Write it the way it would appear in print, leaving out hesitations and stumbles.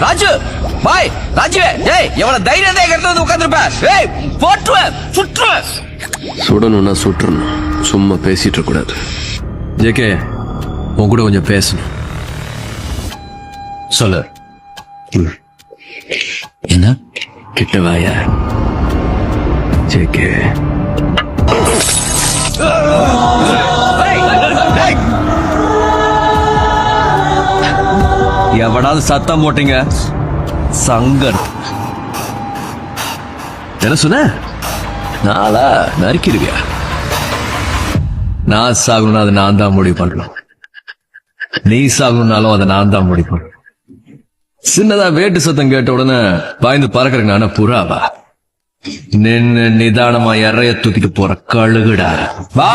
ராஜு பாய் ராஜுவே ஏய் எவ்வளவு தைரியத்தை கட்டு வந்து உட்கார்ந்துருப்ப ஏய் போட்டுவேன் சுற்றுவேன். சுடணும்னா சுட்டுறணும், சும்மா பேசிட்டு இருக்க கூடாது. ஜேகே உன் கூட கொஞ்சம் பேசணும். சொல்லு. என்ன? கிட்ட வாயா ஜேகே. எவனாவது சத்தம் போட்டீங்க சங்கர். என்ன சொன்ன? நாளா நறுக்கிடுவியா? நான் சாகணும்னா அதை நான் தான் முடிவு பண்ணணும். நீ சாகணும்னாலும் அதை நான் தான் முடிவு பண்ணணும். சின்னதா வேட்டு சத்தம் கேட்ட உடனே பாய்ந்து பறக்கிறேன். நானே புறாவா? நின்னு நிதானமா இறைய தூக்கிட்டு போற கழுகுடா. வா